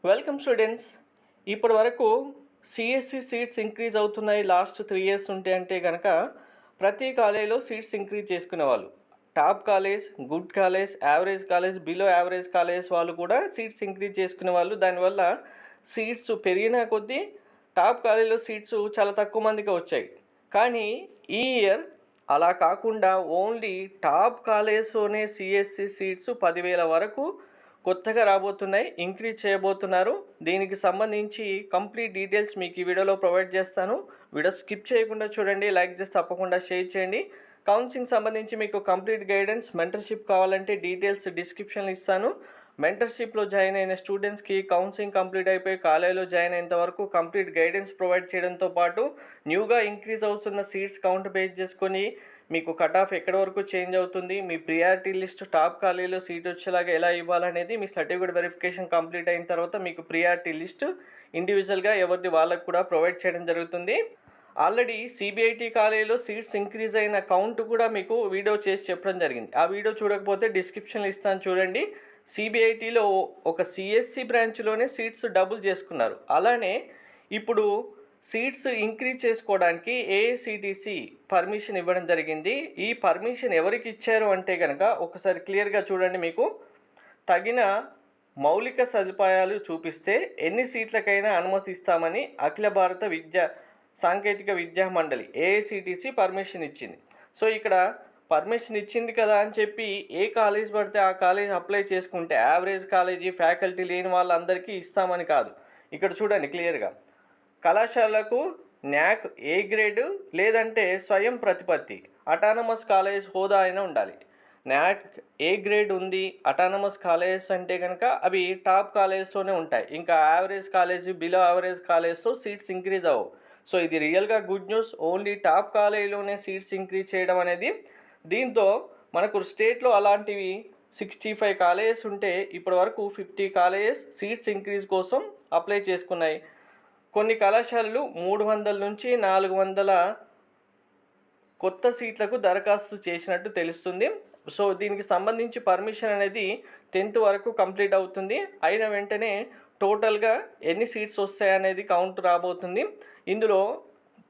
Welcome students. ఇప్పటి వరకు CSC seats increase అవుతున్నాయి లాస్ట్ 3 ఇయర్స్ ఉంటే అంటే కనుక ప్రతి కాలేజీలో సీట్స్ ఇంక్రీజ్ చేసుకునేవాళ్ళు. Top college, good college, average college, below average college వాళ్ళు కూడా సీట్స్ ఇంక్రీజ్ చేసుకునేవాళ్ళు. దానివల్ల సీట్స్ పెరిగిన కొద్దీ టాప్ కాలేజీలో సీట్స్ చాలా తక్కువ మందికి వచ్చాయి. కానీ ఈ ఇయర్ అలా కాకుండా ఓన్లీ టాప్ కాలేజ్లోనే సిఎస్సి సీట్స్ 10,000 వరకు కొత్తగా రాబోతున్నాయి, ఇంక్రీజ్ చేయబోతున్నారు. దీనికి సంబంధించి కంప్లీట్ డీటెయిల్స్ మీకు ఈ వీడియోలో ప్రొవైడ్ చేస్తాను. వీడియో స్కిప్ చేయకుండా చూడండి, లైక్ చేసి తప్పకుండా షేర్ చేయండి. కౌన్సిలింగ్ సంబంధించి మీకు కంప్లీట్ గైడెన్స్, మెంటర్షిప్ కావాలంటే డీటెయిల్స్ డిస్క్రిప్షన్లో ఇస్తాను. మెంటర్షిప్లో జాయిన్ అయిన స్టూడెంట్స్కి కౌన్సిలింగ్ కంప్లీట్ అయిపోయి కాలేజీలో జాయిన్ అయినంత వరకు కంప్లీట్ గైడెన్స్ ప్రొవైడ్ చేయడంతో పాటు న్యూగా ఇంక్రీజ్ అవుతున్న సీట్స్ కౌంట్ బేస్ చేసుకొని మీకు కట్ ఆఫ్ ఎక్కడి వరకు చేంజ్ అవుతుంది, మీ ప్రియారిటీ లిస్ట్ టాప్ కాలేజీలో సీట్ వచ్చేలాగా ఎలా ఇవ్వాలనేది, మీ సర్టిఫికేట్ వెరిఫికేషన్ కంప్లీట్ అయిన తర్వాత మీకు ప్రియారిటీ లిస్ట్ ఇండివిజువల్గా ఎవరిది వాళ్ళకు కూడా ప్రొవైడ్ చేయడం జరుగుతుంది. ఆల్రెడీ సిబిఐటి కాలేజీలో సీట్స్ ఇంక్రీజ్ అయిన కౌంట్ కూడా మీకు వీడియో చేసి చెప్పడం జరిగింది. ఆ వీడియో చూడకపోతే డిస్క్రిప్షన్లో ఇస్తాను చూడండి. సిబిఐటిలో ఒక సిఎస్సి బ్రాంచ్లోనే సీట్స్ డబుల్ చేసుకున్నారు. అలానే ఇప్పుడు సీట్స్ ఇంక్రీజ్ చేసుకోవడానికి ఏఐసిటిసి పర్మిషన్ ఇవ్వడం జరిగింది. ఈ పర్మిషన్ ఎవరికి ఇచ్చారు అంటే కనుక ఒకసారి క్లియర్గా చూడండి. మీకు తగిన మౌలిక సదుపాయాలు చూపిస్తే ఎన్ని సీట్లకైనా అనుమతిస్తామని అఖిల భారత సాంకేతిక విద్యా మండలి ఏఐసిటిసి పర్మిషన్ ఇచ్చింది. సో ఇక్కడ పర్మిషన్ ఇచ్చింది కదా అని చెప్పి ఏ కాలేజ్ పడితే ఆ కాలేజ్ అప్లై చేసుకుంటే యావరేజ్ కాలేజీ, ఫ్యాకల్టీ లేని వాళ్ళందరికీ ఇస్తామని కాదు. ఇక్కడ చూడండి క్లియర్గా, కళాశాలకు న్యాక్ ఏ గ్రేడు లేదంటే స్వయం ప్రతిపత్తి అటానమస్ కాలేజ్ హోదా అయినా ఉండాలి. న్యాక్ ఏ గ్రేడ్ ఉంది అటానమస్ కాలేజ్ అంటే కనుక అవి టాప్ కాలేజ్తోనే ఉంటాయి. ఇంకా యావరేజ్ కాలేజ్, బిలో యావరేజ్ కాలేజ్తో సీట్స్ ఇంక్రీజ్ అవ్వవు. సో ఇది రియల్గా గుడ్ న్యూస్. ఓన్లీ టాప్ కాలేజీలోనే సీట్స్ ఇంక్రీజ్ చేయడం అనేది. దీంతో మనకు స్టేట్లో అలాంటివి 65 కాలేజెస్ ఉంటే ఇప్పటి వరకు 50 కాలేజెస్ సీట్స్ ఇంక్రీజ్ కోసం అప్లై చేసుకున్నాయి. కొన్ని కళాశాలలు 300 నుంచి 400 కొత్త సీట్లకు దరఖాస్తు చేసినట్టు తెలుస్తుంది. సో దీనికి సంబంధించి పర్మిషన్ అనేది 10th వరకు కంప్లీట్ అవుతుంది. అయిన వెంటనే టోటల్గా ఎన్ని సీట్స్ వస్తాయనేది కౌంట్ రాబోతుంది. ఇందులో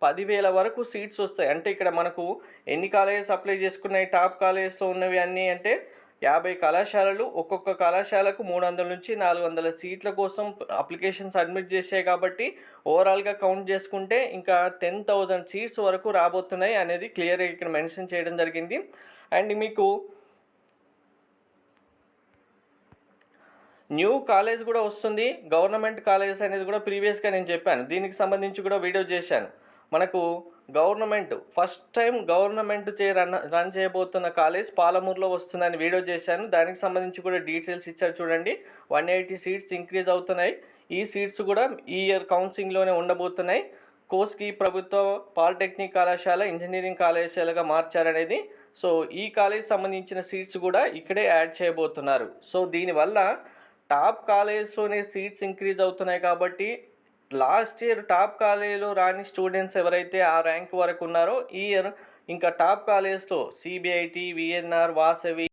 10,000 వరకు సీట్స్ వస్తాయి. అంటే ఇక్కడ మనకు ఎన్ని కాలేజెస్ అప్లై చేసుకున్నాయి టాప్ కాలేజెస్లో ఉన్నవి అన్నీ అంటే 50 కళాశాలలు, ఒక్కొక్క కళాశాలకు 300 నుంచి 400 సీట్ల కోసం అప్లికేషన్ సబ్మిట్ చేసాయి. కాబట్టి ఓవరాల్గా కౌంట్ చేసుకుంటే ఇంకా 10,000 సీట్స్ వరకు రాబోతున్నాయి అనేది క్లియర్గా ఇక్కడ మెన్షన్ చేయడం జరిగింది. అండ్ మీకు న్యూ కాలేజ్ కూడా వస్తుంది, గవర్నమెంట్ కాలేజెస్ అనేది కూడా ప్రీవియస్గా నేను చెప్పాను. దీనికి సంబంధించి కూడా వీడియో చేశాను. మనకు government first time government run చేయబోతున్న కాలేజ్ పాలమూరులో వస్తుందని వీడియో చేశాను. దానికి సంబంధించి కూడా డీటెయిల్స్ ఇచ్చారు చూడండి. 180 సీట్స్ ఇంక్రీజ్ అవుతున్నాయి. ఈ సీట్స్ కూడా ఈ ఇయర్ కౌన్సిలింగ్లోనే ఉండబోతున్నాయి. కోస్కి ప్రభుత్వ పాలిటెక్నిక్ కళాశాల ఇంజనీరింగ్ కళాశాలగా మార్చారనేది. సో ఈ కాలేజ్ సంబంధించిన సీట్స్ కూడా ఇక్కడే యాడ్ చేయబోతున్నారు. సో దీనివల్ల టాప్ కాలేజ్లోనే సీట్స్ ఇంక్రీజ్ అవుతున్నాయి. కాబట్టి లాస్ట్ ఇయర్ టాప్ కాలేజీలో రాని స్టూడెంట్స్ ఎవరైతే ఆ ర్యాంక్ వరకు ఉన్నారో ఈ ఇయర్ ఇంకా టాప్ కాలేజ్లో సిబిఐటి, విఎన్ఆర్, వాసవి